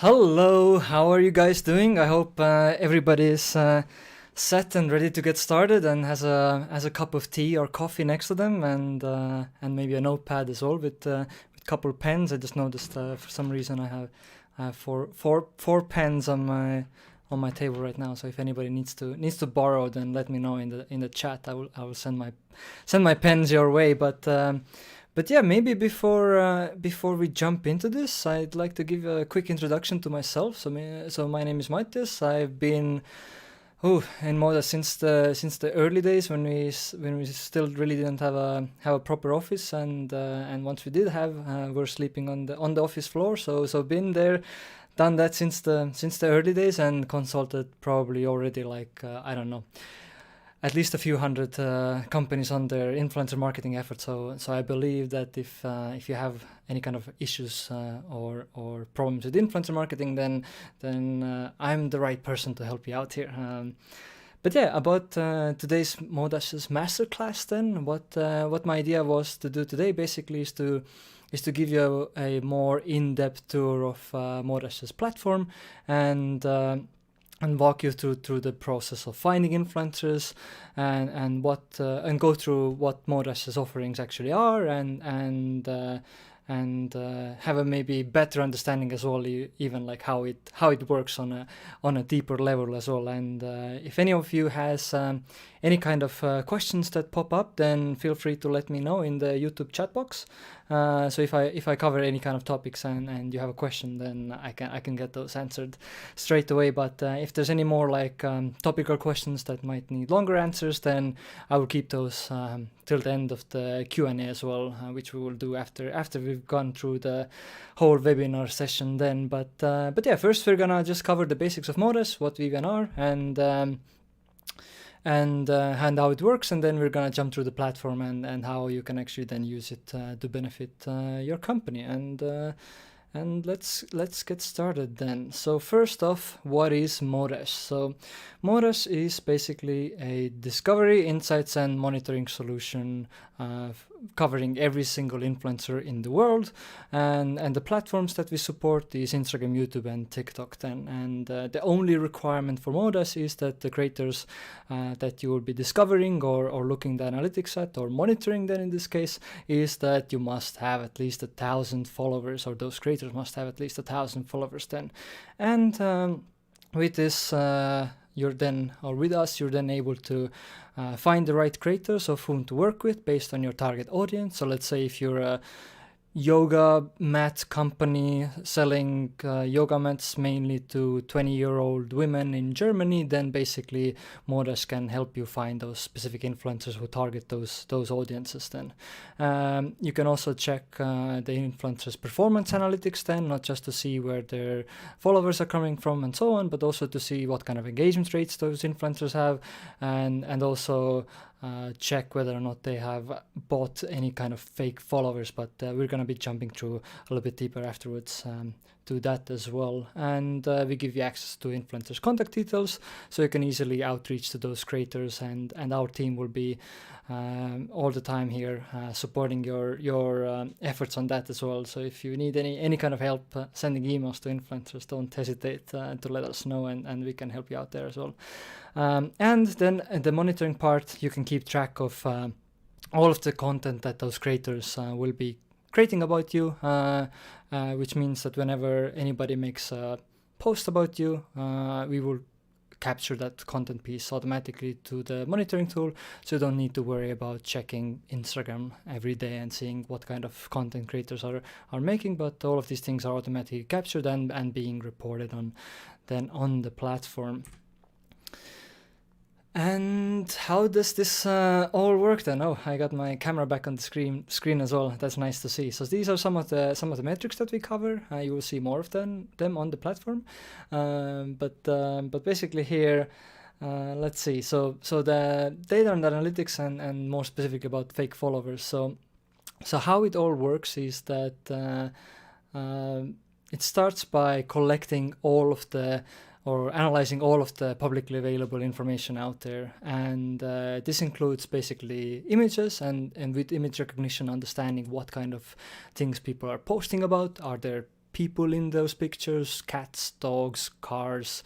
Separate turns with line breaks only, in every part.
Hello, how are you guys doing? I hope everybody is set and ready to get started and has a cup of tea or coffee next to them and maybe a notepad as well with couple pens. I just noticed for some reason I have four pens on my table right now. So if anybody needs to borrow, then let me know in the chat. I will send my pens your way. But yeah, maybe before we jump into this, I'd like to give a quick introduction to myself. So my name is Mattias. I've been in Modas since the early days when we still really didn't have a proper office, and once we did have, we're sleeping on the office floor. So been there, done that since the early days, and consulted probably already like I don't know, at least a few hundred companies on their influencer marketing efforts. So I believe that if you have any kind of issues or problems with influencer marketing, then I'm the right person to help you out here. But yeah, about today's Modash Masterclass, then what my idea was to do today basically is to give you a more in-depth tour of Modash's platform and walk you through the process of finding influencers and go through what Modash's offerings actually are and have a maybe better understanding as well, even like how it works on a deeper level as well. And if any of you has any kind of questions that pop up, then feel free to let me know in the YouTube chat box. So if I cover any kind of topics and you have a question, then I can get those answered straight away. But if there's any more like topical questions that might need longer answers, then I will keep those till the end of the Q&A as well, which we will do after we've gone through the whole webinar session then. But yeah, first we're gonna just cover the basics of Modas, what we even are, and how it works, and then we're gonna jump through the platform and how you can actually then use it to benefit your company. And let's get started then. So first off, what is Modash? So Modash is basically a discovery, insights, and monitoring solution covering every single influencer in the world, and the platforms that we support is Instagram, YouTube, and TikTok then. And the only requirement for Modas is that the creators that you will be discovering or looking the analytics at or monitoring then in this case is that you must have at least 1,000 followers, or those creators must have at least 1,000 followers then. And with this you're then able to find the right creators of whom to work with based on your target audience. So let's say if you're a yoga mat company selling yoga mats mainly to 20-year-old women in Germany, then basically Modas can help you find those specific influencers who target those audiences then. You can also check the influencers' performance analytics then, not just to see where their followers are coming from and so on, but also to see what kind of engagement rates those influencers have, and also check whether or not they have bought any kind of fake followers. But we're going to be jumping through a little bit deeper afterwards to that as well. And we give you access to influencers' contact details, so you can easily outreach to those creators, and our team will be all the time here supporting your efforts on that as well. So if you need any kind of help sending emails to influencers, don't hesitate to let us know, and we can help you out there as well. And then the monitoring part, you can keep track of all of the content that those creators will be creating about you, which means that whenever anybody makes a post about you, we will capture that content piece automatically to the monitoring tool, so you don't need to worry about checking Instagram every day and seeing what kind of content creators are making, but all of these things are automatically captured and being reported on then on the platform. And how does this all work then? Oh, I got my camera back on the screen as well. That's nice to see. So these are some of the metrics that we cover. You will see more of them on the platform. But basically here, let's see. So the data and analytics and more specific about fake followers. So how it all works is that it starts by collecting all of the or analyzing all of the publicly available information out there. And this includes basically images and with image recognition, understanding what kind of things people are posting about. Are there people in those pictures, cats, dogs, cars,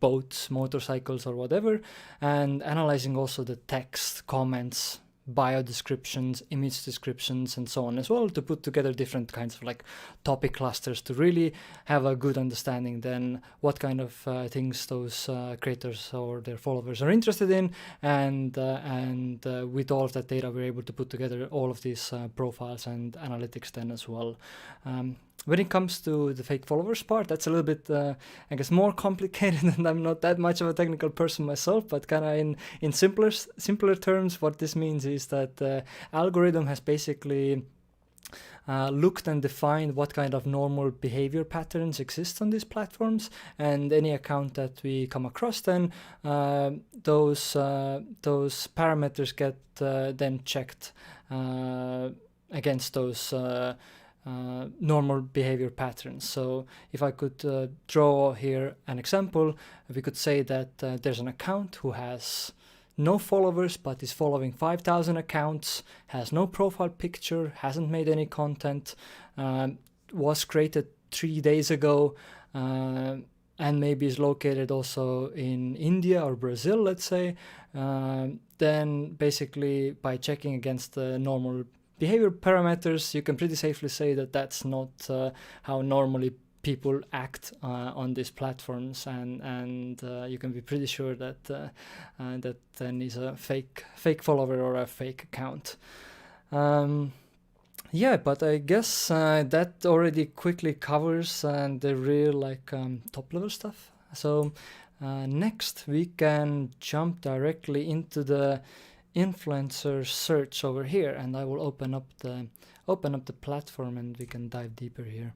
boats, motorcycles, or whatever, and analyzing also the text, comments, bio descriptions, image descriptions, and so on as well, to put together different kinds of like topic clusters to really have a good understanding then what kind of things those creators or their followers are interested in, and with all of that data we're able to put together all of these profiles and analytics then as well. When it comes to the fake followers part, that's a little bit, I guess, more complicated, and I'm not that much of a technical person myself, but kind of in simpler terms, what this means is that the algorithm has basically looked and defined what kind of normal behavior patterns exist on these platforms, and any account that we come across, then those parameters get then checked against those normal behavior patterns. So if I could draw here an example, we could say that there's an account who has no followers but is following 5,000 accounts, has no profile picture, hasn't made any content, was created 3 days ago, and maybe is located also in India or Brazil, let's say. Then basically by checking against the normal behavior parameters, you can pretty safely say that that's not how normally people act on these platforms, and you can be pretty sure that that then is a fake follower or a fake account. Yeah, but I guess that already quickly covers the real top level stuff. So next we can jump directly into the influencer search over here, and I will open up the platform and we can dive deeper here.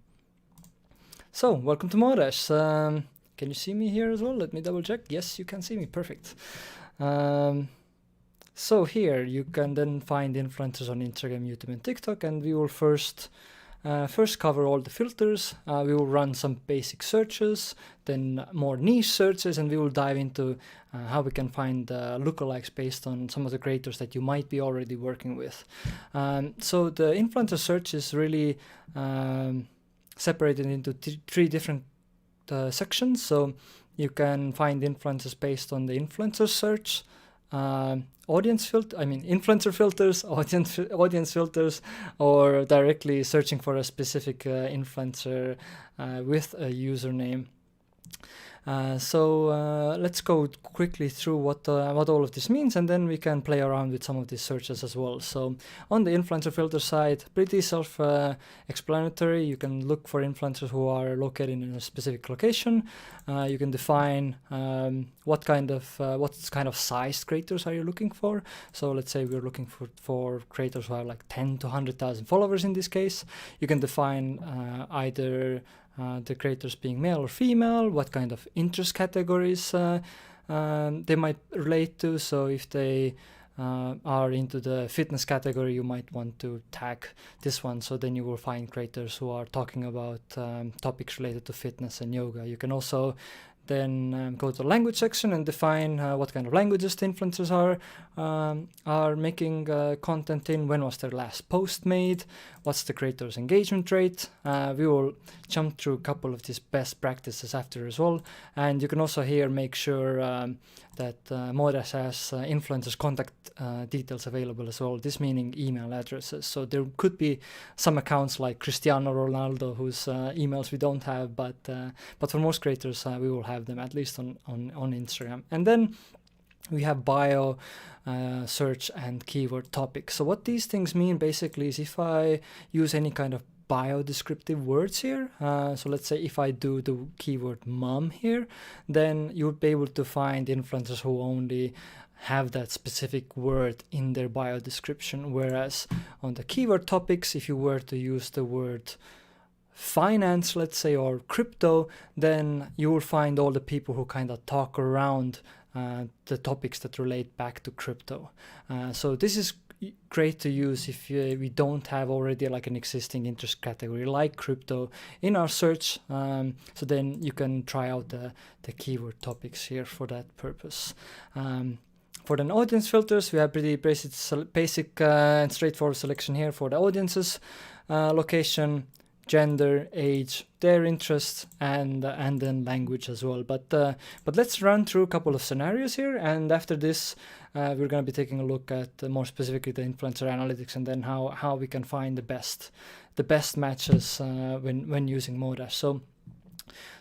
So welcome to Modash. Can you see me here as well? Let me double check. Yes, you can see me. Perfect. So here you can then find influencers on Instagram, YouTube, and TikTok, and we will first cover all the filters. We will run some basic searches, then more niche searches, and we will dive into how we can find lookalikes based on some of the creators that you might be already working with. So the influencer search is really separated into three different sections. So you can find influencers based on the influencer search, influencer filters, audience filters, or directly searching for a specific influencer with a username. So let's go quickly through what all of this means, and then we can play around with some of these searches as well. So on the influencer filter side, pretty self-explanatory. You can look for influencers who are located in a specific location. You can define what kind of size creators are you looking for. So let's say we're looking for creators who have like 10 to 100,000 followers in this case. You can define either the creators being male or female, what kind of interest categories they might relate to. So if they are into the fitness category, you might want to tag this one. So then you will find creators who are talking about topics related to fitness and yoga. You can also then go to the language section and define what kind of languages the influencers are making content in, when was their last post made, what's the creator's engagement rate. We will jump through a couple of these best practices after as well, and you can also here make sure that Modas has influencers contact details available as well, this meaning email addresses. So there could be some accounts like Cristiano Ronaldo whose emails we don't have, but for most creators we will have them at least on Instagram. And then we have bio, search, and keyword topics. So what these things mean basically is if I use any kind of bio descriptive words here, so let's say if I do the keyword mom here, then you would be able to find influencers who only have that specific word in their bio description, whereas on the keyword topics, if you were to use the word finance, let's say, or crypto, then you will find all the people who kind of talk around the topics that relate back to crypto. So this is great to use if we don't have already like an existing interest category like crypto in our search. So then you can try out the keyword topics here for that purpose. For the audience filters, we have pretty basic and straightforward selection here for the audiences. Location, gender, age, their interests, and then language as well. But let's run through a couple of scenarios here, and after this we're going to be taking a look at more specifically the influencer analytics, and then how we can find the best matches when using Modas.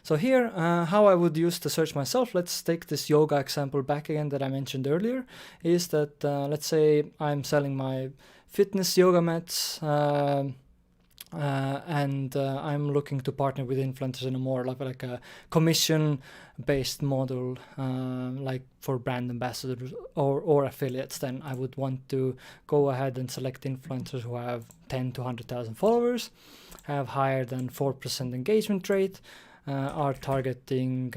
So here, how I would use the search myself, let's take this yoga example back again that I mentioned earlier, is that let's say I'm selling my fitness yoga mats, and I'm looking to partner with influencers in a more like a commission-based model, like for brand ambassadors or affiliates. Then I would want to go ahead and select influencers who have 10 to 100,000 followers, have higher than 4% engagement rate, are targeting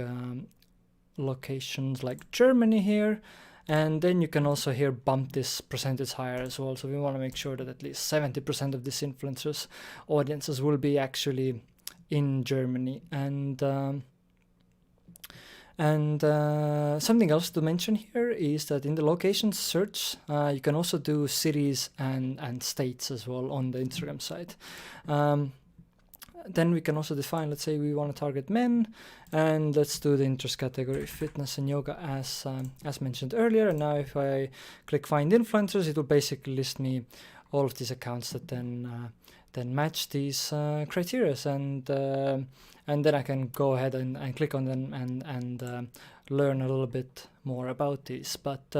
locations like Germany here. And then you can also here bump this percentage higher as well. So we want to make sure that at least 70% of this influencers audiences will be actually in Germany. And something else to mention here is that in the location search, you can also do cities and states as well on the Instagram site. Then we can also define, let's say we want to target men, and let's do the interest category fitness and yoga as mentioned earlier. And now if I click find influencers, it will basically list me all of these accounts that then match these criteria, and then I can go ahead and click on them and learn a little bit more about these. But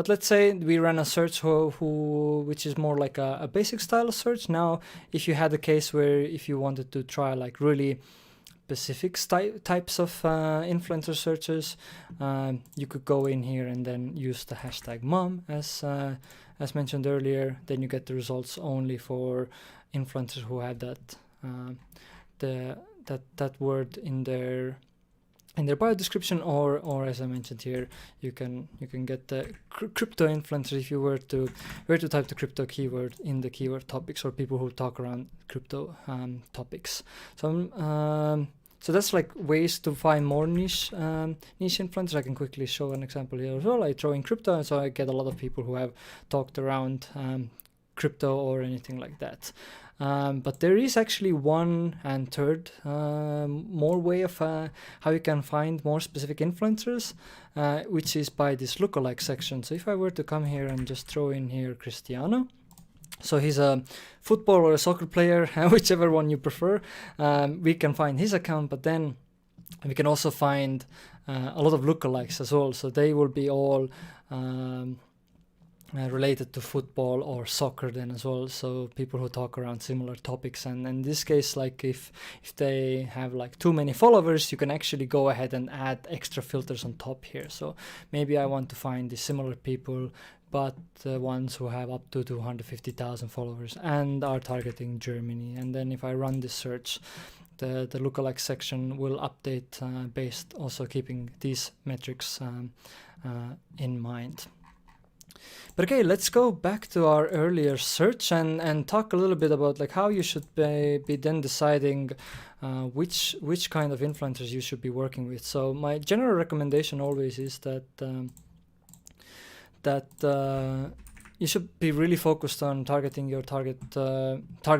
let's say we run a search which is more like a basic style search. Now, if you had a case where if you wanted to try like really specific types of influencer searches, you could go in here and then use the hashtag mom as mentioned earlier. Then you get the results only for influencers who have that word in their bio description, or as I mentioned here, you can get the crypto influencers if you were to type the crypto keyword in the keyword topics, or people who talk around crypto topics. So that's like ways to find more niche influencers. I can quickly show an example here as well. I throw in crypto, and so I get a lot of people who have talked around crypto or anything like that. But there is actually one and third more way of how you can find more specific influencers, which is by this lookalike section. So if I were to come here and just throw in here Cristiano, so he's a football or a soccer player, whichever one you prefer, we can find his account, but then we can also find a lot of lookalikes as well. So they will be all related to football or soccer then as well, so people who talk around similar topics. And in this case, like if they have like too many followers, you can actually go ahead and add extra filters on top here. So maybe I want to find the similar people, but the ones who have up to 250,000 followers and are targeting Germany. And then if I run this search, the lookalike section will update based also keeping these metrics in mind. But okay, let's go back to our earlier search and talk a little bit about like how you should be then deciding which kind of influencers you should be working with. So my general recommendation always is that you should be really focused on targeting your target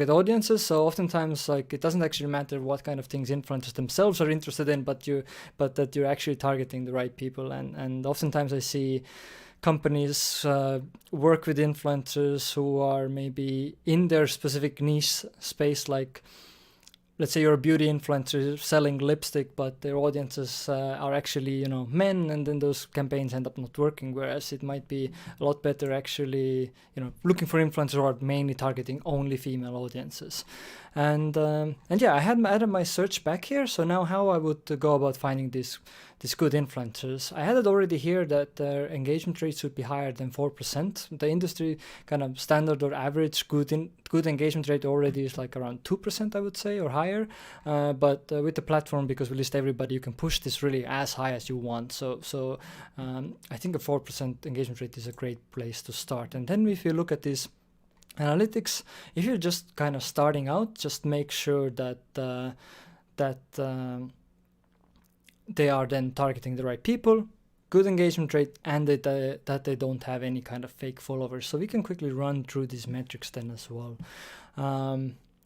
audiences. So oftentimes, like, it doesn't actually matter what kind of things influencers themselves are interested in, but that you're actually targeting the right people. And oftentimes I see companies work with influencers who are maybe in their specific niche space, like let's say you're a beauty influencer selling lipstick, but their audiences are actually, men, and then those campaigns end up not working. Whereas it might be a lot better actually, looking for influencers who are mainly targeting only female audiences. And yeah, I had added my search back here. So now how I would go about finding these good influencers. I had it already here that their engagement rate should be higher than 4%. The industry kind of standard or average good engagement rate already is like around 2%, I would say, or higher. But with the platform, because we list everybody, you can push this really as high as you want. So I think a 4% engagement rate is a great place to start. And then if you look at this analytics, if you're just kind of starting out, just make sure that they are then targeting the right people, good engagement rate, and that they don't have any kind of fake followers. So we can quickly run through these metrics then as well.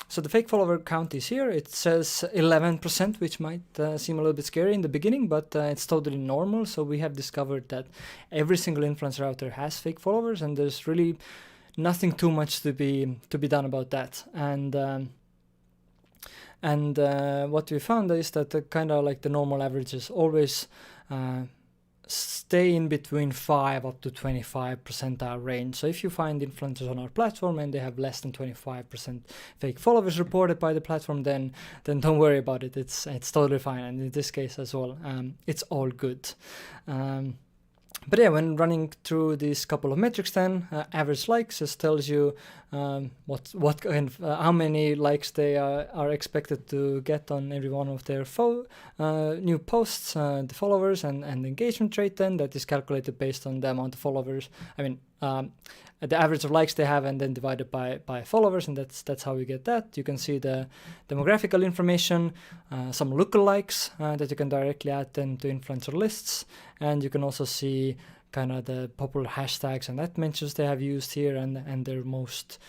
So the fake follower count is here. It says 11%, which might seem a little bit scary in the beginning, but it's totally normal. So we have discovered that every single influencer out there has fake followers, and there's really nothing too much to be done about that. And what we found is that kind of like the normal averages always stay in between 5 up to 25 percentile range. So if you find influencers on our platform and they have less than 25% fake followers reported by the platform, then don't worry about it. It's totally fine, and in this case as well, it's all good. But yeah, when running through these couple of metrics, then average likes just tells you what kind of how many likes they are expected to get on every one of their new posts, the followers and engagement rate. Then that is calculated based on the amount of followers. I mean, the average of likes they have, and then divided by followers, and that's how we get that. You can see the demographical information, some lookalikes that you can directly add then to influencer lists, and you can also see kind of the popular hashtags and ad mentions they have used here, and their most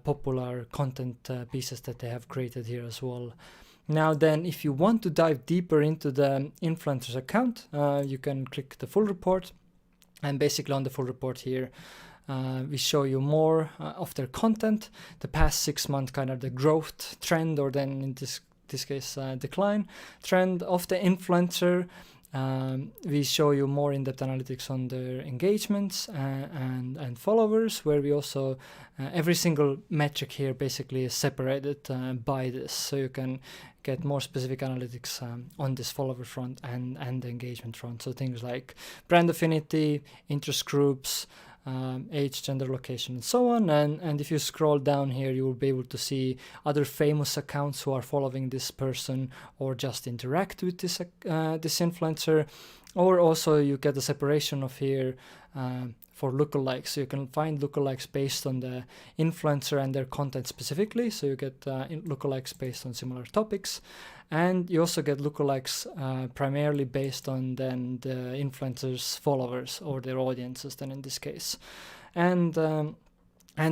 popular content pieces that they have created here as well. Now then, if you want to dive deeper into the influencer's account, you can click the full report, and basically on the full report here, we show you more of their content, the past 6 months, kind of the growth trend, or then in this case decline trend of the influencer. We show you more in-depth analytics on their engagements and followers, where we also every single metric here basically is separated by this, so you can get more specific analytics on this follower front and the engagement front. So things like brand affinity, interest groups, age, gender, location, and so on. And if you scroll down here, you will be able to see other famous accounts who are following this person or just interact with this influencer. Or also you get a separation of here for lookalikes. So you can find lookalikes based on the influencer and their content specifically. So you get lookalikes based on similar topics. And you also get lookalikes primarily based on then the influencers' followers or their audiences then in this case. And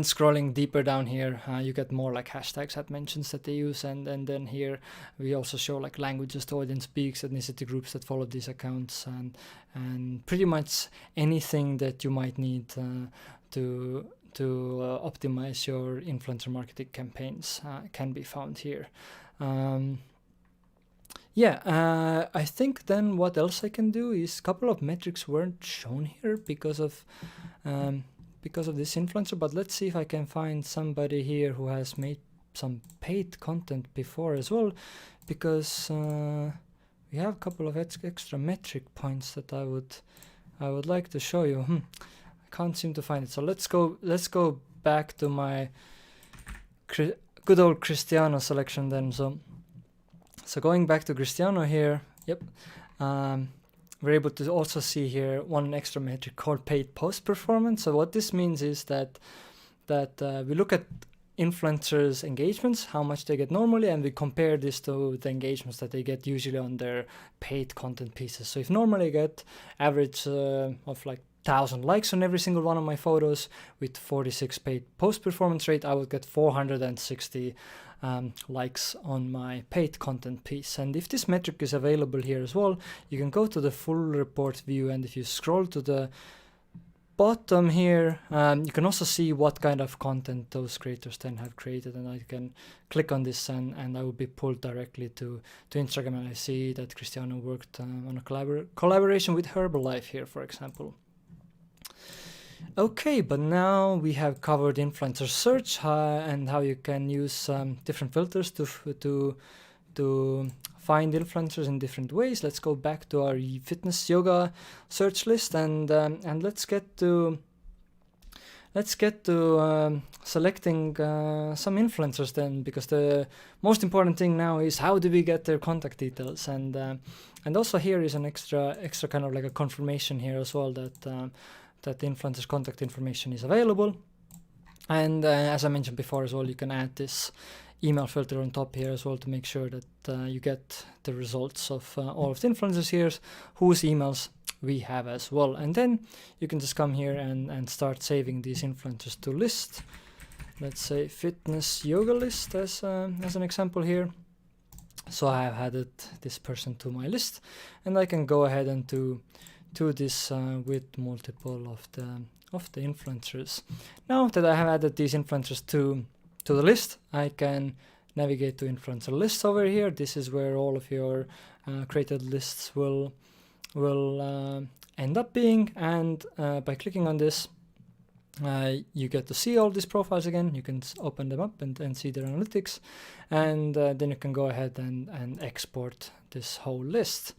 scrolling deeper down here, you get more like hashtags, ad mentions that they use, and then here we also show like languages the audience speaks, ethnicity groups that follow these accounts, and pretty much anything that you might need to optimize your influencer marketing campaigns can be found here. I think then what else I can do is a couple of metrics weren't shown here because of this influencer, but let's see if I can find somebody here who has made some paid content before as well, because we have a couple of extra metric points that I would like to show you. I can't seem to find it, so let's go back to my good old Cristiano selection then. So going back to Cristiano here, yep. We're able to also see here one extra metric called paid post performance. So what this means is that we look at influencers' engagements, how much they get normally, and we compare this to the engagements that they get usually on their paid content pieces. So if normally I get average of like 1,000 likes on every single one of my photos with 46 paid post performance rate, I would get 460 likes on my paid content piece. And if this metric is available here as well, you can go to the full report view, and if you scroll to the bottom here, you can also see what kind of content those creators then have created, and I can click on this and I will be pulled directly to Instagram, and I see that Cristiano worked on a collaboration with Herbalife here, for example. Okay, but now we have covered influencer search and how you can use different filters to find influencers in different ways. Let's go back to our fitness yoga search list, and let's get to selecting some influencers then, because the most important thing now is how do we get their contact details, and also here is an extra kind of like a confirmation here as well that the influencer's contact information is available. And as I mentioned before as well, you can add this email filter on top here as well to make sure that you get the results of all of the influencers here whose emails we have as well. And then you can just come here and start saving these influencers to list. let's say fitness yoga list as an example here. So I have added this person to my list, and I can go ahead and do this with multiple of the influencers. Now that I have added these influencers to the list, I can navigate to influencer lists over here. This is where all of your created lists will end up being, and by clicking on this, you get to see all these profiles again. You can open them up and see their analytics, and then you can go ahead and export this whole list.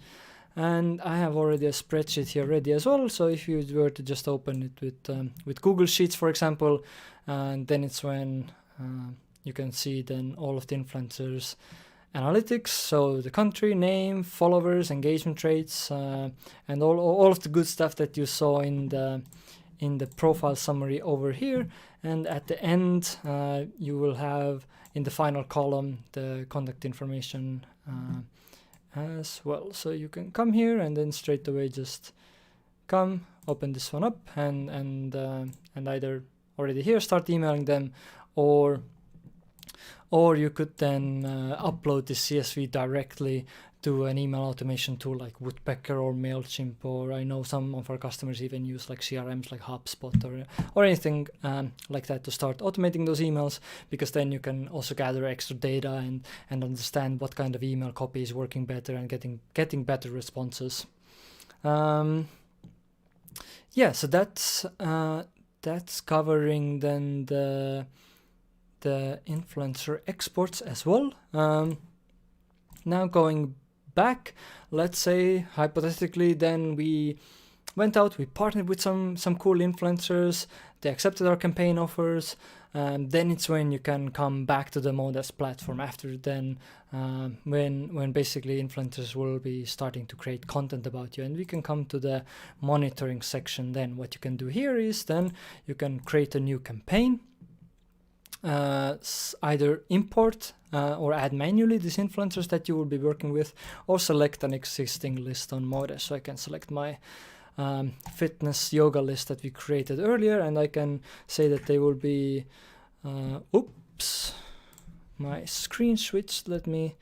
And I have already a spreadsheet here ready as well, so if you were to just open it with Google Sheets, for example, and then it's when you can see then all of the influencers analytics, so the country, name, followers, engagement rates, and all of the good stuff that you saw in the profile summary over here. And at the end, you will have in the final column the contact information as well. So you can come here and then straight away just come open this one up and either already here start emailing them, or you could then upload this CSV directly to an email automation tool like Woodpecker or MailChimp, or I know some of our customers even use like CRMs like HubSpot or anything like that to start automating those emails, because then you can also gather extra data and understand what kind of email copy is working better and getting better responses. So that's covering then the influencer exports as well. Now going back, let's say hypothetically then we went out, we partnered with some cool influencers, they accepted our campaign offers, then it's when you can come back to the Modas platform after then, when basically influencers will be starting to create content about you, and we can come to the monitoring section. Then what you can do here is then you can create a new campaign, either import or add manually these influencers that you will be working with, or select an existing list on Modas. So I can select my fitness yoga list that we created earlier, and I can say that they will be oops, my screen switched. Let me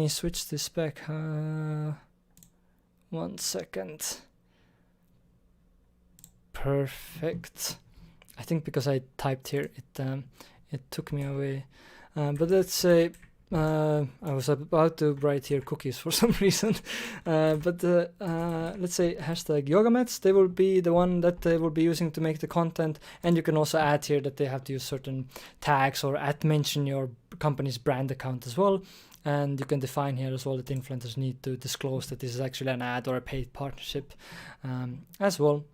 switch this back. 1 second. Perfect. I think because I typed here, it took me away. But let's say I was about to write here cookies for some reason. But let's say hashtag yoga mats. They will be the one that they will be using to make the content. And you can also add here that they have to use certain tags or mention your company's brand account as well. And you can define here as well that influencers need to disclose that this is actually an ad or a paid partnership as well.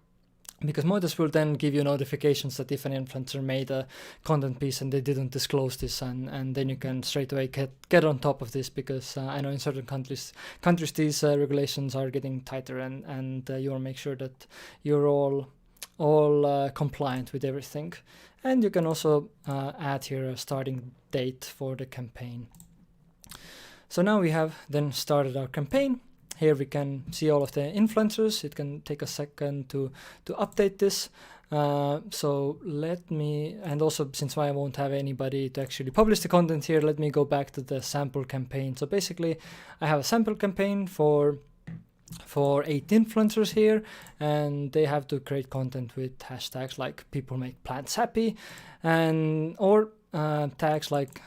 Because Modas will then give you notifications that if an influencer made a content piece and they didn't disclose this, and then you can straight away get on top of this, because I know in certain countries these regulations are getting tighter, and you want to make sure that you're all compliant with everything. And you can also add here a starting date for the campaign. So now we have then started our campaign. Here we can see all of the influencers. It can take a second to update this. So let me, and also since I won't have anybody to actually publish the content here, let me go back to the sample campaign. So basically I have a sample campaign for 8 influencers here, and they have to create content with hashtags like people make plants happy, or tags like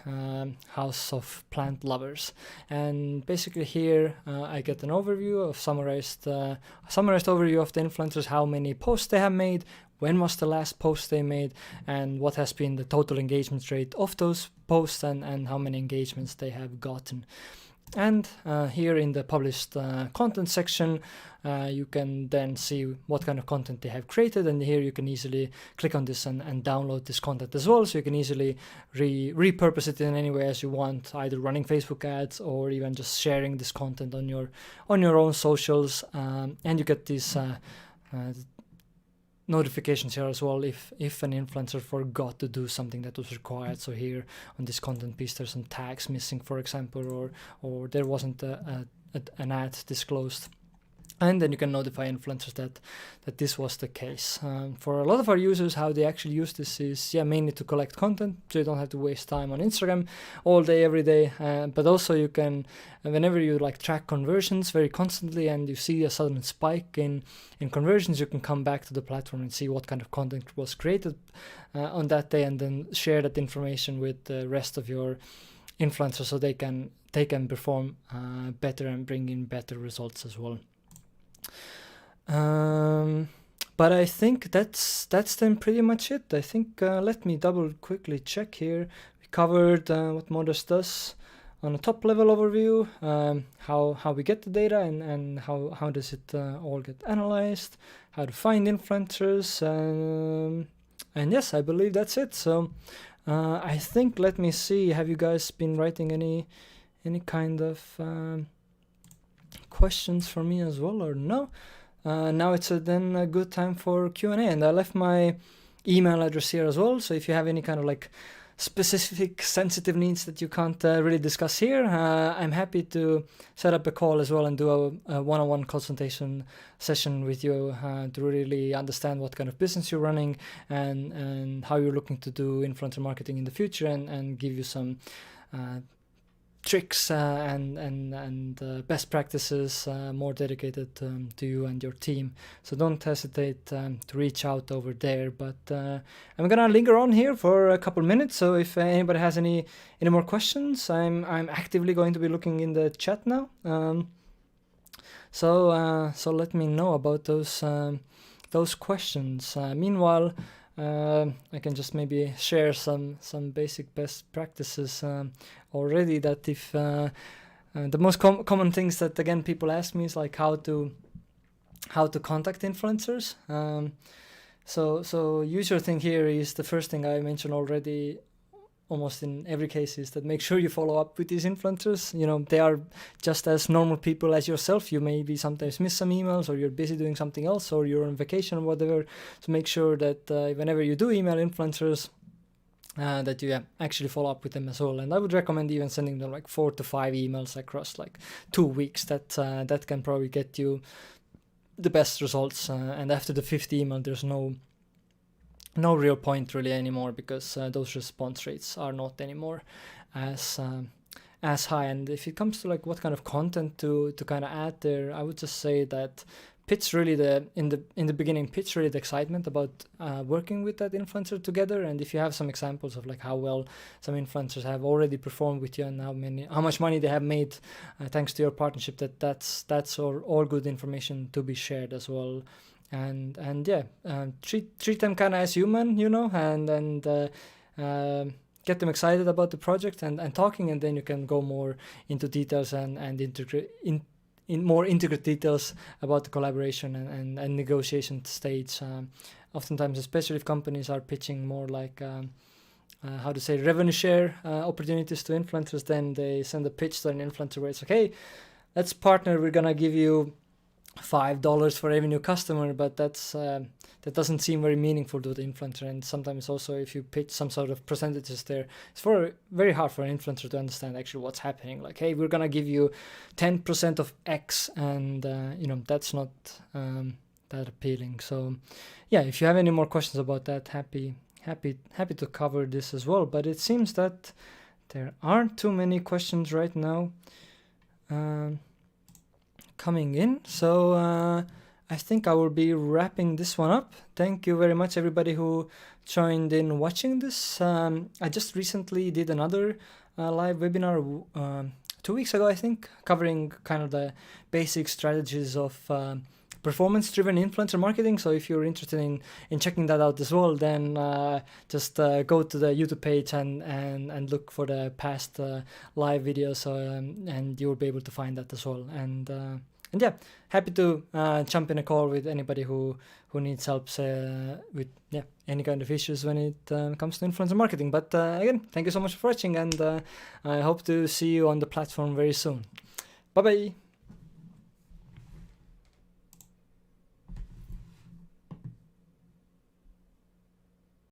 house of plant lovers. And basically here I get an overview of summarized overview of the influencers, how many posts they have made, when was the last post they made, and what has been the total engagement rate of those posts, and how many engagements they have gotten. And here in the published content section, you can then see what kind of content they have created, and here you can easily click on this and download this content as well. So you can easily repurpose it in any way as you want, either running Facebook ads or even just sharing this content on your own socials, and you get these notifications here as well if an influencer forgot to do something that was required. So here on this content piece there's some tags missing, for example, or there wasn't an ad disclosed. And then you can notify influencers that this was the case. For a lot of our users, how they actually use this is mainly to collect content, so you don't have to waste time on Instagram all day, every day. But also you can, whenever you like track conversions very constantly and you see a sudden spike in conversions, you can come back to the platform and see what kind of content was created on that day, and then share that information with the rest of your influencers so they can perform better and bring in better results as well. But I think that's then pretty much it. I think let me double quickly check here. We covered what Modas does on a top level overview, how we get the data and how does it all get analyzed, how to find influencers, and yes, I believe that's it. So I think, let me see, have you guys been writing any kind of questions for me as well, or no? Now it's then a good time for Q&A, and I left my email address here as well, so if you have any kind of like specific sensitive needs that you can't really discuss here, I'm happy to set up a call as well and do a one-on-one consultation session with you to really understand what kind of business you're running and how you're looking to do influencer marketing in the future, and give you some tricks and best practices more dedicated to you and your team. So don't hesitate to reach out over there. But I'm gonna linger on here for a couple minutes, so if anybody has any more questions, I'm actively going to be looking in the chat now. So let me know about those questions. Meanwhile, I can just maybe share some basic best practices already, that if the most common things that again people ask me is like how to contact influencers. So usual thing here is the first thing I mentioned already almost in every case, is that make sure you follow up with these influencers. You know, they are just as normal people as yourself. You maybe sometimes miss some emails, or you're busy doing something else, or you're on vacation or whatever. So make sure that whenever you do email influencers, that you actually follow up with them as well. And I would recommend even sending them like 4 to 5 emails across like 2 weeks. That can probably get you the best results. And after the 5th email, there's no real point really anymore, because those response rates are not anymore as high. And if it comes to like what kind of content to kind of add there, I would just say that pitch really in the beginning, pitch really the excitement about working with that influencer together. And if you have some examples of like how well some influencers have already performed with you, and how much money they have made thanks to your partnership, that's all good information to be shared as well. And treat them kind of as human, you know, and get them excited about the project and talking, and then you can go more into details and in more intricate details about the collaboration and negotiation stage. Oftentimes, especially if companies are pitching more like revenue share opportunities to influencers, then they send a pitch to an influencer where it's like, hey, let's partner, we're gonna give you $5 for every new customer, but that doesn't seem very meaningful to the influencer. And sometimes also if you pitch some sort of percentages there, it's very hard for an influencer to understand actually what's happening. Like, hey, we're gonna give you 10% of X, and that's not that appealing. So yeah, if you have any more questions about that, happy to cover this as well. But it seems that there aren't too many questions right now coming in, so I think I will be wrapping this one up. Thank you very much everybody who joined in watching this. I just recently did another live webinar 2 weeks ago, I think, covering kind of the basic strategies of performance-driven influencer marketing. So if you're interested in checking that out as well, then just go to the YouTube page and look for the past live videos, and you'll be able to find that as well. And yeah, happy to jump in a call with anybody who needs help with any kind of issues when it comes to influencer marketing. But again, thank you so much for watching, and I hope to see you on the platform very soon. Bye bye.